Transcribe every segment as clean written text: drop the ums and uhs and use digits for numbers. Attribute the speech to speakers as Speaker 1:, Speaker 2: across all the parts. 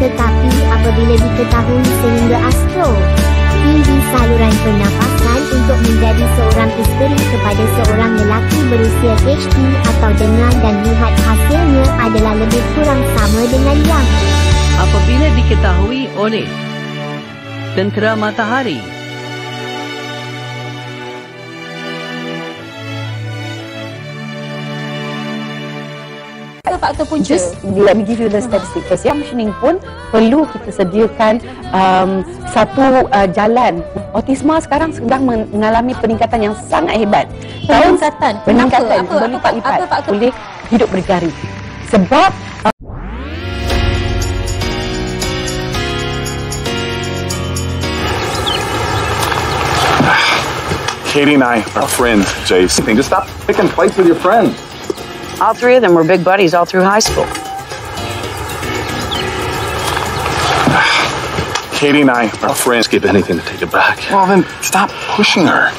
Speaker 1: Tetapi apabila diketahui sehingga Astro TV saluran pernafasan untuk menjadi seorang isteri kepada seorang lelaki berusia HD atau dengar dan lihat hasilnya adalah lebih kurang sama dengan yang
Speaker 2: apabila diketahui oleh tentera matahari.
Speaker 3: Faktor punca.
Speaker 4: Just let me give you the statistic first. Yang functioning pun perlu kita sediakan satu jalan. Autisma sekarang sedang mengalami peningkatan yang sangat hebat. Peningkatan berlipat-lipat oleh hidup berdikari. Sebab
Speaker 5: Katie and I are friends, Jace. Just stop picking fights with your friends.
Speaker 6: All three of them were big buddies all through high school.
Speaker 5: Katie and I are friends.
Speaker 7: Skip anything to take it back.
Speaker 5: Well, then stop pushing her.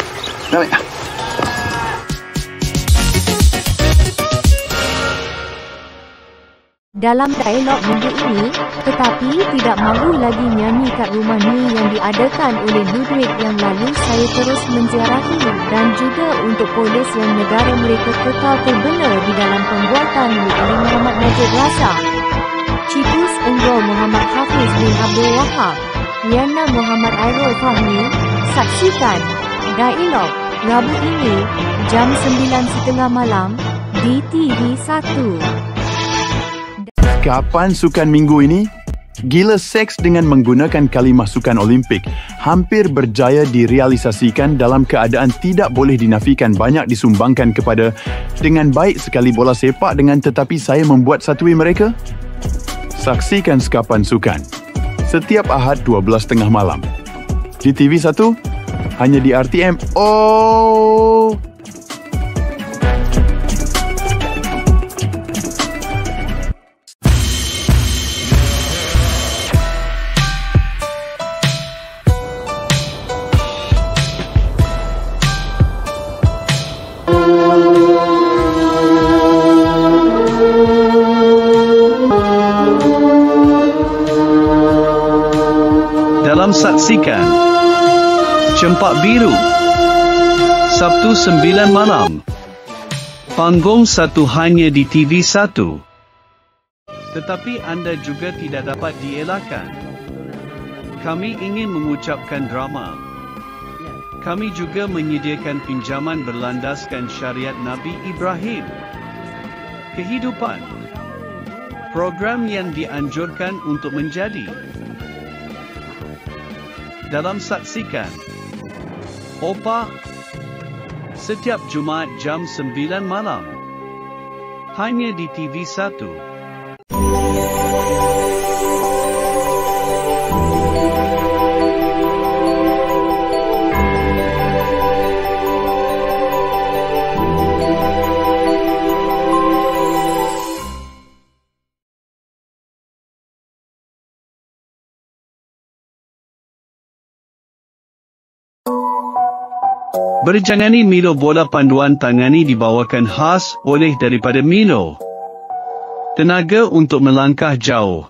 Speaker 8: Dalam dialog minggu ini, tetapi tidak mahu lagi nyanyi kat rumah ni yang diadakan oleh Ludwig yang lalu saya terus menziarahi dan juga untuk polis yang negara mereka kekal terbenar di dalam pembuatan oleh Muhammad Najib Razak, Citus Unggul Muhammad Hafiz bin Abdul Wahab, Liana Muhammad Airul Fahmi. Saksikan dialog Rabu ini jam 9.30 malam di TV1.
Speaker 9: Kapan sukan minggu ini? Gila seks dengan menggunakan kalimah sukan Olimpik hampir berjaya direalisasikan dalam keadaan tidak boleh dinafikan banyak disumbangkan kepada dengan baik sekali bola sepak dengan tetapi saya membuat satui mereka? Saksikan Sekapan Sukan setiap Ahad 12.30 malam di TV1 hanya di RTM. Oh!
Speaker 10: Dalam saksikan Cempak Biru Sabtu 9 malam Panggung 1 hanya di TV1. Tetapi anda juga tidak dapat dielakkan. Kami ingin mengucapkan drama. Kami juga menyediakan pinjaman berlandaskan syariat Nabi Ibrahim. Kehidupan. Program yang dianjurkan untuk menjadi. Dalam saksikan Opa setiap Jumaat jam 9 malam hanya di TV1. Berjangani Milo bola panduan tangani dibawakan khas oleh daripada Milo. Tenaga untuk melangkah jauh.